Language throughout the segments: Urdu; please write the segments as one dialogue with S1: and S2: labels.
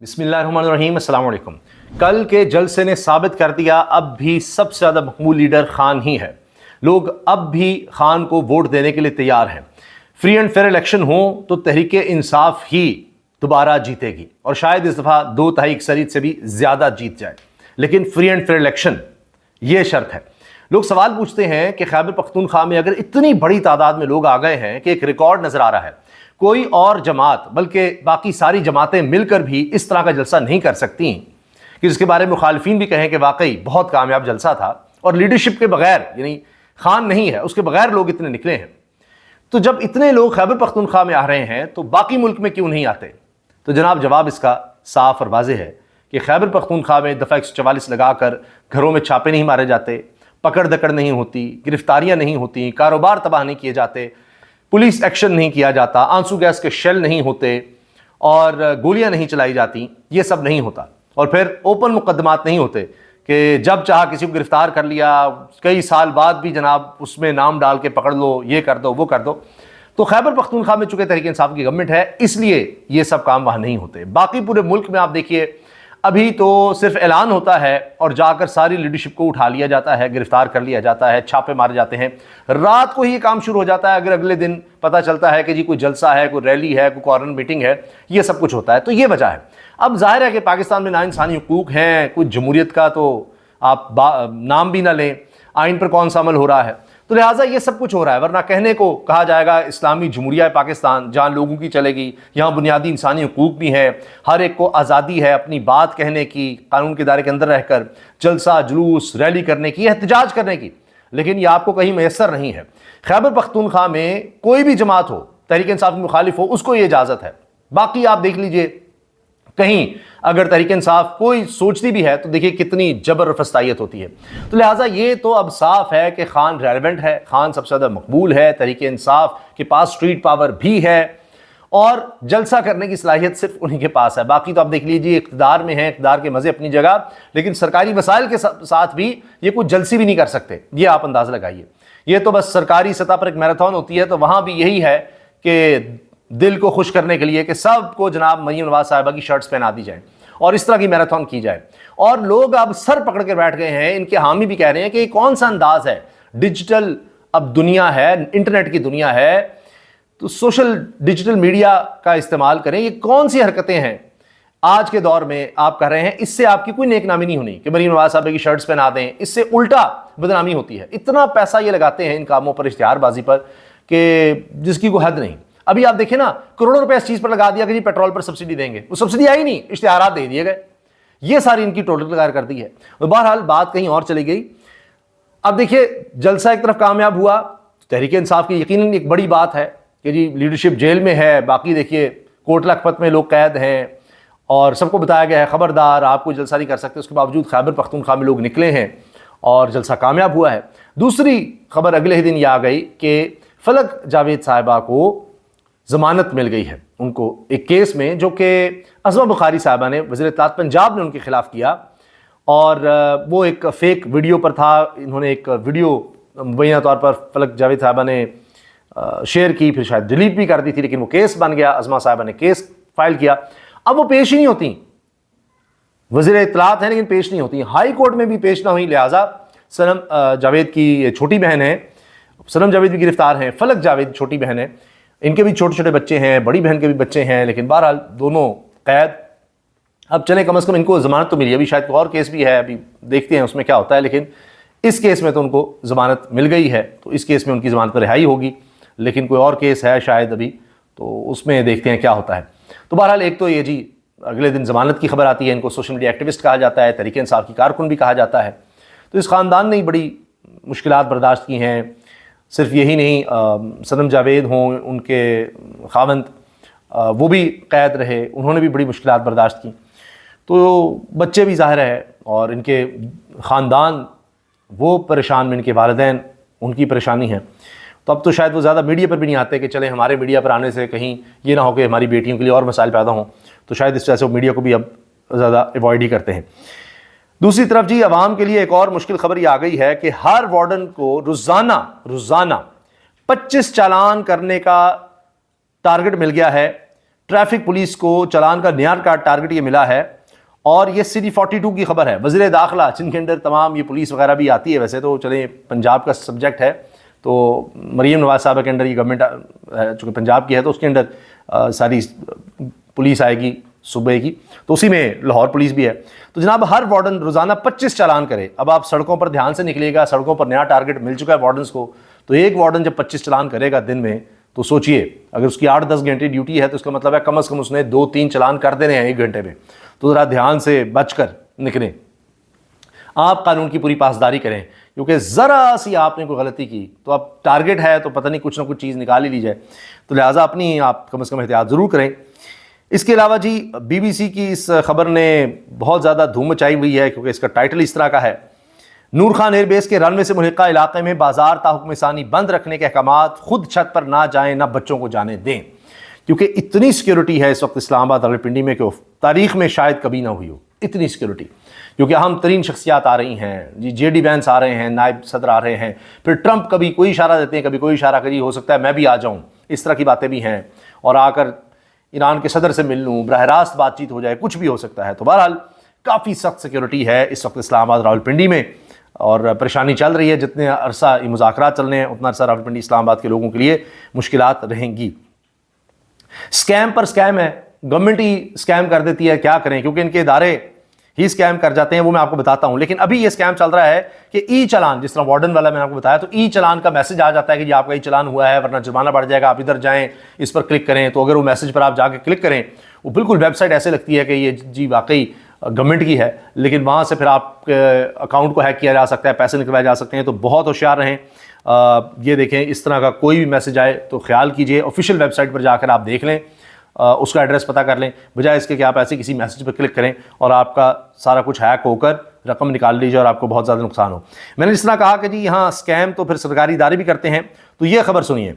S1: بسم اللہ الرحمن الرحیم، السلام علیکم۔ کل کے جلسے نے ثابت کر دیا اب بھی سب سے زیادہ مقبول لیڈر خان ہی ہے۔ لوگ اب بھی خان کو ووٹ دینے کے لیے تیار ہیں۔ فری اینڈ فیئر الیکشن ہوں تو تحریک انصاف ہی دوبارہ جیتے گی اور شاید اس دفعہ 2/3 اکثریت سے بھی زیادہ جیت جائے، لیکن فری اینڈ فیئر الیکشن یہ شرط ہے۔ لوگ سوال پوچھتے ہیں کہ خیبر پختونخوا میں اگر اتنی بڑی تعداد میں لوگ آ گئے ہیں کہ ایک ریکارڈ نظر آ رہا ہے، کوئی اور جماعت بلکہ باقی ساری جماعتیں مل کر بھی اس طرح کا جلسہ نہیں کر سکتی کہ جس کے بارے میں مخالفین بھی کہیں کہ واقعی بہت کامیاب جلسہ تھا اور لیڈرشپ کے بغیر، یعنی خان نہیں ہے اس کے بغیر لوگ اتنے نکلے ہیں، تو جب اتنے لوگ خیبر پختونخوا میں آ رہے ہیں تو باقی ملک میں کیوں نہیں آتے؟ تو جناب جواب اس کا صاف اور واضح ہے کہ خیبر پختونخوا میں دفعہ 144 لگا کر گھروں میں چھاپے نہیں مارے جاتے، پکڑ دکڑ نہیں ہوتی، گرفتاریاں نہیں ہوتی، کاروبار تباہ نہیں کیے جاتے، پولیس ایکشن نہیں کیا جاتا، آنسو گیس کے شیل نہیں ہوتے اور گولیاں نہیں چلائی جاتی، یہ سب نہیں ہوتا۔ اور پھر اوپن مقدمات نہیں ہوتے کہ جب چاہا کسی کو گرفتار کر لیا، کئی سال بعد بھی جناب اس میں نام ڈال کے پکڑ لو، یہ کر دو وہ کر دو۔ تو خیبر پختونخوا میں چونکہ تحریک انصاف کی گورنمنٹ ہے اس لیے یہ سب کام وہاں نہیں ہوتے۔ باقی پورے ملک میں آپ دیکھیے ابھی تو صرف اعلان ہوتا ہے اور جا کر ساری لیڈرشپ کو اٹھا لیا جاتا ہے، گرفتار کر لیا جاتا ہے، چھاپے مارے جاتے ہیں، رات کو ہی یہ کام شروع ہو جاتا ہے، اگر اگلے دن پتہ چلتا ہے کہ جی کوئی جلسہ ہے، کوئی ریلی ہے، کوئی کارنر میٹنگ ہے، یہ سب کچھ ہوتا ہے۔ تو یہ وجہ ہے۔ اب ظاہر ہے کہ پاکستان میں نا انسانی حقوق ہیں، کوئی جمہوریت کا تو آپ نام بھی نہ لیں، آئین پر کون سا عمل ہو رہا ہے، تو لہٰذا یہ سب کچھ ہو رہا ہے، ورنہ کہنے کو کہا جائے گا اسلامی جمہوریہ پاکستان جہاں لوگوں کی چلے گی، یہاں بنیادی انسانی حقوق بھی ہیں، ہر ایک کو آزادی ہے اپنی بات کہنے کی، قانون کے دائرے کے اندر رہ کر جلسہ جلوس ریلی کرنے کی، احتجاج کرنے کی، لیکن یہ آپ کو کہیں میسر نہیں ہے۔ خیبر پختونخوا میں کوئی بھی جماعت ہو، تحریک انصاف کی مخالف ہو، اس کو یہ اجازت ہے۔ باقی آپ دیکھ لیجئے کہیں اگر تحریک انصاف کوئی سوچتی بھی ہے تو دیکھیے کتنی جبر اور فسطائیت ہوتی ہے۔ تو لہٰذا یہ تو اب صاف ہے کہ خان ریلیونٹ ہے، خان سب سے زیادہ مقبول ہے، تحریک انصاف کے پاس سٹریٹ پاور بھی ہے اور جلسہ کرنے کی صلاحیت صرف انہی کے پاس ہے۔ باقی تو آپ دیکھ لیجیے اقتدار میں ہیں، اقتدار کے مزے اپنی جگہ، لیکن سرکاری وسائل کے ساتھ بھی یہ کچھ جلسی بھی نہیں کر سکتے، یہ آپ اندازہ لگائیے۔ یہ تو بس سرکاری سطح پر ایک میراتھن ہوتی ہے تو وہاں بھی یہی ہے کہ دل کو خوش کرنے کے لیے کہ سب کو جناب مریم نواز صاحبہ کی شرٹس پہنا دی جائیں اور اس طرح کی میراتھن کی جائے، اور لوگ اب سر پکڑ کے بیٹھ گئے ہیں۔ ان کے حامی بھی کہہ رہے ہیں کہ یہ کون سا انداز ہے، ڈیجیٹل اب دنیا ہے، انٹرنیٹ کی دنیا ہے، تو سوشل ڈیجیٹل میڈیا کا استعمال کریں، یہ کون سی حرکتیں ہیں آج کے دور میں آپ کر رہے ہیں؟ اس سے آپ کی کوئی نیک نامی نہیں ہونی کہ مریم نواز صاحبہ کی شرٹس پہنا دیں، اس سے الٹا بدنامی ہوتی ہے۔ اتنا پیسہ یہ لگاتے ہیں ان کاموں پر، اشتہار بازی پر، کہ جس کی کوئی حد نہیں۔ ابھی آپ دیکھیں نا، کروڑوں روپے اس چیز پر لگا دیا کہ جی پیٹرول پر سبسڈی دیں گے، وہ سبسڈی آئی نہیں، اشتہارات دے دیے گئے، یہ ساری ان کی ٹوٹل لگار کر دی ہے۔ بہرحال بات کہیں اور چلی گئی۔ اب دیکھیے جلسہ ایک طرف کامیاب ہوا، تحریک انصاف کی یقیناً ایک بڑی بات ہے کہ جی لیڈرشپ جیل میں ہے، باقی دیکھیے کوٹ لکھپت میں لوگ قید ہیں اور سب کو بتایا گیا ہے خبردار آپ کوئی جلسہ نہیں کر سکتے، اس کے باوجود خیبر پختونخوا میں لوگ نکلے ہیں اور جلسہ کامیاب ہوا ہے۔ دوسری خبر اگلے ہی دن یہ آ گئی کہ فلک جاوید صاحبہ کو ضمانت مل گئی ہے، ان کو ایک کیس میں جو کہ عظمہ بخاری صاحبہ نے، وزیر اطلاعات پنجاب نے ان کے خلاف کیا، اور وہ ایک فیک ویڈیو پر تھا۔ انہوں نے ایک ویڈیو مبینہ طور پر فلک جاوید صاحبہ نے شیئر کی، پھر شاید ڈیلیٹ بھی کر دی تھی، لیکن وہ کیس بن گیا، عظمہ صاحبہ نے کیس فائل کیا۔ اب وہ پیش ہی نہیں ہوتی، وزیر اطلاعات ہیں لیکن پیش نہیں ہوتی، ہائی کورٹ میں بھی پیش نہ ہوئی، لہٰذا سنم جاوید کی چھوٹی بہن ہے، سنم جاوید بھی گرفتار ہیں، فلک جاوید چھوٹی بہن ہے، ان کے بھی چھوٹے چھوٹے بچے ہیں، بڑی بہن کے بھی بچے ہیں، لیکن بہرحال دونوں قید۔ اب چلیں کم از کم ان کو ضمانت تو ملی، ابھی شاید کوئی اور کیس بھی ہے، ابھی دیکھتے ہیں اس میں کیا ہوتا ہے، لیکن اس کیس میں تو ان کو ضمانت مل گئی ہے، تو اس کیس میں ان کی ضمانت پر رہائی ہوگی، لیکن کوئی اور کیس ہے شاید ابھی، تو اس میں دیکھتے ہیں کیا ہوتا ہے۔ تو بہرحال ایک تو یہ جی اگلے دن ضمانت کی خبر آتی ہے، ان کو سوشل میڈیا ایکٹیوسٹ کہا جاتا ہے، تحریک انصاف کی کارکن بھی کہا جاتا ہے، تو اس خاندان نے بڑی مشکلات برداشت کی ہیں۔ صرف یہی نہیں، سنم جاوید ہوں، ان کے خاوند وہ بھی قید رہے، انہوں نے بھی بڑی مشکلات برداشت کی، تو بچے بھی ظاہر ہے اور ان کے خاندان وہ پریشان میں، ان کے والدین ان کی پریشانی ہے۔ تو اب تو شاید وہ زیادہ میڈیا پر بھی نہیں آتے کہ چلیں ہمارے میڈیا پر آنے سے کہیں یہ نہ ہو کہ ہماری بیٹیوں کے لیے اور مسائل پیدا ہوں، تو شاید اس وجہ سے وہ میڈیا کو بھی اب زیادہ ایوائڈ ہی کرتے ہیں۔ دوسری طرف جی عوام کے لیے ایک اور مشکل خبر یہ آ گئی ہے کہ ہر وارڈن کو روزانہ 25 چالان کرنے کا ٹارگٹ مل گیا ہے ٹریفک پولیس کو چلان کا نیا ٹارگٹ یہ ملا ہے، اور یہ City 42 کی خبر ہے۔ وزیر داخلہ جن کے اندر تمام یہ پولیس وغیرہ بھی آتی ہے، ویسے تو چلیں پنجاب کا سبجیکٹ ہے تو مریم نواز صاحبہ کے اندر یہ گورنمنٹ ہے، چونکہ پنجاب کی ہے تو اس کے اندر ساری پولیس آئے گی صوبے کی، تو اسی میں لاہور پولیس بھی ہے۔ تو جناب ہر وارڈن روزانہ 25 چالان کرے۔ اب آپ سڑکوں پر دھیان سے نکلیے گا، سڑکوں پر نیا ٹارگٹ مل چکا ہے وارڈنس کو، تو ایک وارڈن جب 25 چالان کرے گا دن میں، تو سوچئے اگر اس کی 8-10 گھنٹے ڈیوٹی ہے تو اس کا مطلب ہے کم از کم اس نے 2-3 چالان کر دینے ہیں 1 گھنٹے میں۔ تو ذرا دھیان سے بچ کر نکلیں، آپ قانون کی پوری پاسداری کریں، کیونکہ ذرا سی آپ نے کوئی غلطی کی تو اب ٹارگٹ ہے تو پتہ نہیں کچھ نہ کچھ چیز نکال ہی لی جائے، تو لہٰذا اپنی آپ کم از کم احتیاط ضرور کریں۔ اس کے علاوہ جی BBC کی اس خبر نے بہت زیادہ دھوم مچائی ہوئی ہے، کیونکہ اس کا ٹائٹل اس طرح کا ہے: نور خان ایئر بیس کے رن وے سے ملحقہ علاقے میں بازار تاحکم ثانی بند رکھنے کے احکامات، خود چھت پر نہ جائیں نہ بچوں کو جانے دیں، کیونکہ اتنی سیکیورٹی ہے اس وقت اسلام آباد راولپنڈی میں کہ تاریخ میں شاید کبھی نہ ہوئی ہو، اتنی سیکیورٹی، کیونکہ اہم ترین شخصیات آ رہی ہیں جی، JD وینس آ رہے ہیں، نائب صدر آ رہے ہیں، پھر ٹرمپ کبھی کوئی اشارہ دیتے ہیں کبھی کوئی اشارہ کری، ہو سکتا ہے میں بھی آ جاؤں، اس طرح کی باتیں بھی ہیں، اور آ کر ایران کے صدر سے مل لوں، براہ راست بات چیت ہو جائے، کچھ بھی ہو سکتا ہے۔ تو بہرحال کافی سخت سیکیورٹی ہے اس وقت اسلام آباد راولپنڈی میں، اور پریشانی چل رہی ہے، جتنے عرصہ یہ مذاکرات چل رہے ہیں اتنا عرصہ راولپنڈی اسلام آباد کے لوگوں کے لیے مشکلات رہیں گی۔ اسکیم پر اسکیم ہے، گورنمنٹ ہی اسکیم کر دیتی ہے، کیا کریں، کیونکہ ان کے ادارے ہی اسکیم کر جاتے ہیں، وہ میں آپ کو بتاتا ہوں۔ لیکن ابھی یہ اسکیم چل رہا ہے کہ ای چالان، جس طرح وارڈن والا میں نے آپ کو بتایا، تو ای چالان کا میسج آ جاتا ہے کہ جی آپ کا ای چالان ہوا ہے ورنہ جرمانہ بڑھ جائے گا، آپ ادھر جائیں اس پر کلک کریں۔ تو اگر وہ میسج پر آپ جا کے کلک کریں، وہ بالکل ویب سائٹ ایسے لگتی ہے کہ یہ جی واقعی گورنمنٹ کی ہے، لیکن وہاں سے پھر آپ کے اکاؤنٹ کو ہیک کیا جا سکتا ہے، پیسے نکلوائے جا سکتے ہیں، تو بہت ہوشیار رہیں۔ یہ دیکھیں اس طرح کا کوئی بھی میسج آئے تو خیال کیجئے، آفیشیل ویب سائٹ پر جا کر آپ دیکھ لیں، اس کا ایڈریس پتہ کر لیں، بجائے اس کے کہ آپ ایسے کسی میسج پر کلک کریں اور آپ کا سارا کچھ ہیک ہو کر رقم نکال لیجیے اور آپ کو بہت زیادہ نقصان ہو۔ میں نے جس طرح کہا کہ جی یہاں اسکیم تو پھر سرکاری ادارے بھی کرتے ہیں، تو یہ خبر سنیے،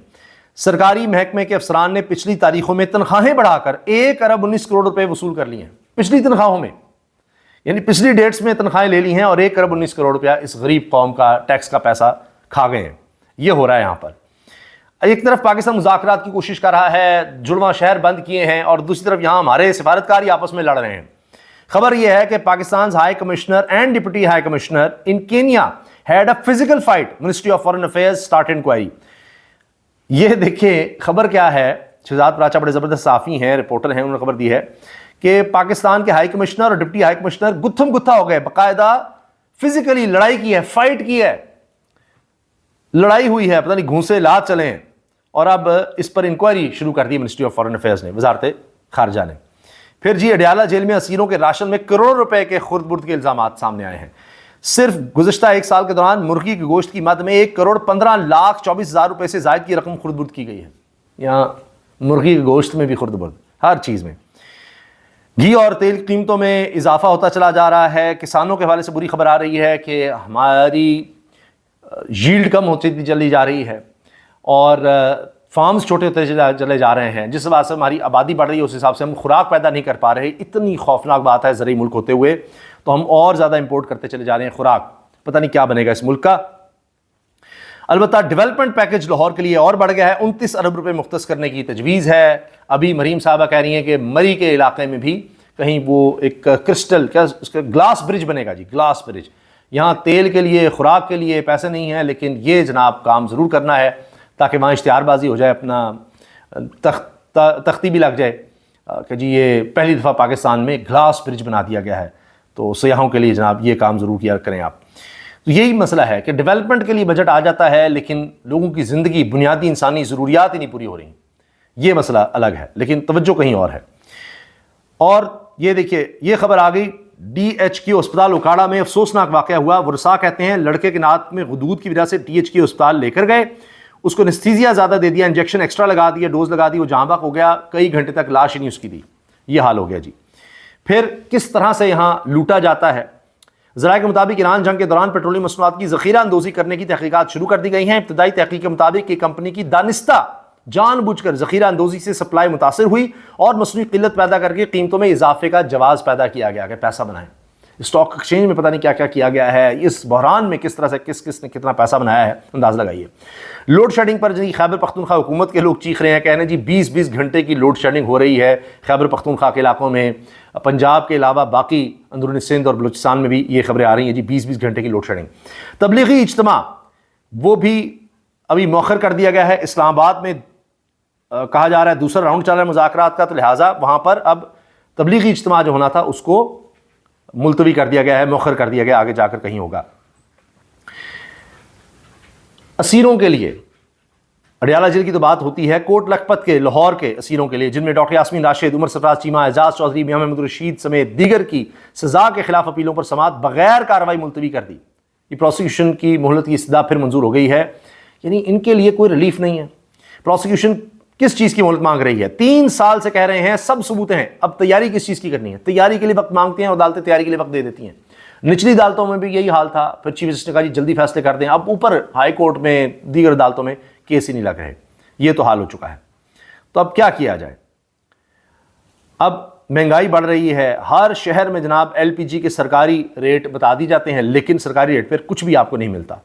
S1: سرکاری محکمے کے افسران نے پچھلی تاریخوں میں تنخواہیں بڑھا کر 1 ارب 19 کروڑ روپے وصول کر لی ہیں، پچھلی تنخواہوں میں، یعنی پچھلی ڈیٹس میں تنخواہیں لے لی ہیں اور 1 ارب 19 کروڑ روپیہ اس غریب قوم کا ٹیکس کا پیسہ کھا گئے ہیں۔ یہ ہو رہا ہے یہاں پر۔ ایک طرف پاکستان مذاکرات کی کوشش کر رہا ہے، جڑواں شہر بند کیے ہیں، اور دوسری طرف یہاں ہمارے سفارتکار ہی آپس میں لڑ رہے ہیں۔ خبر یہ ہے کہ Pakistan high commissioner and deputy high commissioner in Kenya had a physical fight, ministry of foreign affairs start inquiry. یہ دیکھیں خبر کیا ہے، شہزاد پراچا بڑے زبردست صحافی ہیں، رپورٹر ہیں، انہوں نے خبر دی ہے کہ پاکستان کے ہائی کمشنر اور ڈپٹی ہائی کمشنر گتھم گتھا ہو گئے، باقاعدہ فزیکلی لڑائی کی ہے، فائٹ کی ہے، لڑائی ہوئی ہے، پتہ نہیں گھونسے لات چلے ہیں، اور اب اس پر انکوائری شروع کر دی منسٹری آف فارن افیئرز نے، وزارت خارجہ نے۔ پھر جی اڈیالہ جیل میں اسیروں کے راشن میں کروڑ روپے کے خرد برد کے الزامات سامنے آئے ہیں۔ صرف گزشتہ 1 سال کے دوران مرغی کے گوشت کی مد میں 1,15,24,000 روپے سے زائد کی رقم خرد برد کی گئی ہے۔ یہاں مرغی کے گوشت میں بھی خرد برد، ہر چیز میں۔ گھی اور تیل کی قیمتوں میں اضافہ ہوتا چلا جا رہا ہے۔ کسانوں کے حوالے سے بری خبر آ رہی ہے کہ ہماری ییلڈ کم ہوتی چلی جا رہی ہے اور فارمز چھوٹے ہوتے چلے جا رہے ہیں، جس وجہ سے ہماری آبادی بڑھ رہی ہے، اس حساب سے ہم خوراک پیدا نہیں کر پا رہے۔ اتنی خوفناک بات ہے زرعی ملک ہوتے ہوئے، تو ہم اور زیادہ امپورٹ کرتے چلے جا رہے ہیں خوراک، پتہ نہیں کیا بنے گا اس ملک کا۔ البتہ ڈیولپمنٹ پیکج لاہور کے لیے اور بڑھ گیا ہے، 29 ارب روپے مختص کرنے کی تجویز ہے۔ ابھی مریم صاحبہ کہہ رہی ہیں کہ مری کے علاقے میں بھی کہیں وہ ایک کرسٹل کیا اس کا گلاس برج بنے گا جی، گلاس برج۔ یہاں تیل کے لیے خوراک کے لیے پیسے نہیں ہیں، لیکن یہ جناب کام ضرور کرنا ہے تاکہ وہاں اشتہار بازی ہو جائے، اپنا تختی بھی لگ جائے کہ جی یہ پہلی دفعہ پاکستان میں گلاس برج بنا دیا گیا ہے، تو سیاحوں کے لیے جناب یہ کام ضرور کیا کریں آپ۔ تو یہی مسئلہ ہے کہ ڈیولپمنٹ کے لیے بجٹ آ جاتا ہے، لیکن لوگوں کی زندگی، بنیادی انسانی ضروریات ہی نہیں پوری ہو رہی، یہ مسئلہ الگ ہے، لیکن توجہ کہیں اور ہے۔ اور یہ دیکھیے یہ خبر آ گئی، DHQ اسپتال اوکاڑا میں افسوسناک واقعہ ہوا۔ ورثاء کہتے ہیں لڑکے کے ناک میں غدود کی وجہ سے DHQ اسپتال لے کر گئے، اس کو انستھیزیا زیادہ دے دیا، انجیکشن ایکسٹرا لگا دیا، ڈوز لگا دی، وہ جاں بحق ہو گیا، کئی گھنٹے تک لاش ہی نہیں اس کی دی، یہ حال ہو گیا جی۔ پھر کس طرح سے یہاں لوٹا جاتا ہے؟ ذرائع کے مطابق ایران جنگ کے دوران پیٹرولیم مصنوعات کی ذخیرہ اندوزی کرنے کی تحقیقات شروع کر دی گئی ہیں۔ ابتدائی تحقیق کے مطابق یہ کمپنی کی دانستہ جان بوجھ کر ذخیرہ اندوزی سے سپلائی متاثر ہوئی اور مصنوعی قلت پیدا کر کے قیمتوں میں اضافے کا جواز پیدا کیا گیا کہ پیسہ بنائیں۔ اسٹاک ایکسچینج میں پتہ نہیں کیا کیا کیا گیا ہے، اس بحران میں کس طرح سے کس نے کتنا پیسہ بنایا ہے، انداز لگائیے۔ لوڈ شیڈنگ پر جی خیبر پختونخوا حکومت کے لوگ چیخ رہے ہیں، کہہ رہے ہیں جی 20 گھنٹے کی لوڈ شیڈنگ ہو رہی ہے خیبر پختونخوا کے علاقوں میں، پنجاب کے علاوہ باقی اندرونی سندھ اور بلوچستان میں بھی یہ خبریں آ رہی ہیں جی 20 گھنٹے کی لوڈ شیڈنگ۔ تبلیغی اجتماع وہ بھی ابھی مؤخر کر دیا گیا ہے، اسلام آباد میں کہا جا رہا ہے دوسرا راؤنڈ چل رہا ہے مذاکرات کا، تو لہٰذا وہاں پر اب تبلیغی اجتماع جو ہونا تھا اس کو ملتوی کر دیا گیا ہے، مؤخر کر دیا گیا، آگے جا کر کہیں ہوگا۔ اسیروں کے لیے اڈیالہ جیل کی تو بات ہوتی ہے، کوٹ لکھپت کے لاہور کے اسیروں کے لیے جن میں ڈاکٹر یاسمین راشد، عمر سرفراز چیمہ، اعجاز چودھری، میاں محمد رشید سمیت دیگر کی سزا کے خلاف اپیلوں پر سماعت بغیر کارروائی ملتوی کر دی۔ یہ پروسیکیوشن کی مہلت کی استدعا پھر منظور ہو گئی ہے، یعنی ان کے لیے کوئی ریلیف نہیں ہے۔ پروسیکیوشن کس چیز کی مہلت مانگ رہی ہے؟ 3 سال سے کہہ رہے ہیں سب ثبوت ہیں، اب تیاری کس چیز کی کرنی ہے؟ تیاری کے لیے وقت مانگتے ہیں اور عدالتیں تیاری کے لیے وقت دے دیتی ہیں۔ نچلی عدالتوں میں بھی یہی حال تھا، پھر چیف جسٹس نے کہا جی جلدی فیصلے کر دیں، اب اوپر ہائی کورٹ میں دیگر عدالتوں میں کیس ہی نہیں لگ رہے، یہ تو حال ہو چکا ہے۔ تو اب کیا کیا جائے؟ اب مہنگائی بڑھ رہی ہے، ہر شہر میں جناب ایل پی جی کے سرکاری ریٹ بتا دی جاتے ہیں، لیکن سرکاری ریٹ پر کچھ بھی آپ کو نہیں ملتا،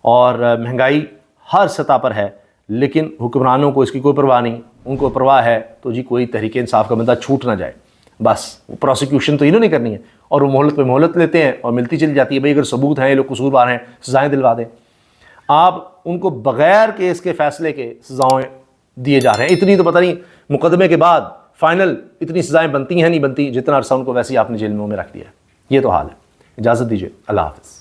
S1: اور مہنگائی ہر سطح پر ہے، لیکن حکمرانوں کو اس کی کوئی پرواہ نہیں۔ ان کو پرواہ ہے تو جی کوئی تحریک انصاف کا بندہ چھوٹ نہ جائے، بس پروسیکیوشن تو انہوں نے کرنی ہے، اور وہ مہلت پہ مہلت لیتے ہیں اور ملتی چلی جاتی ہے، بھئی اگر ثبوت ہیں یہ لوگ قصوروار ہیں سزائیں دلوا دیں۔ آپ ان کو بغیر کیس کے فیصلے کے سزائیں دیے جا رہے ہیں، اتنی تو پتہ نہیں مقدمے کے بعد فائنل اتنی سزائیں بنتی ہیں نہیں بنتی، جتنا عرصہ ان کو ویسے ہی آپ نے جیل میں رکھ دیا ہے۔ یہ تو حال ہے۔ اجازت دیجیے، اللہ حافظ۔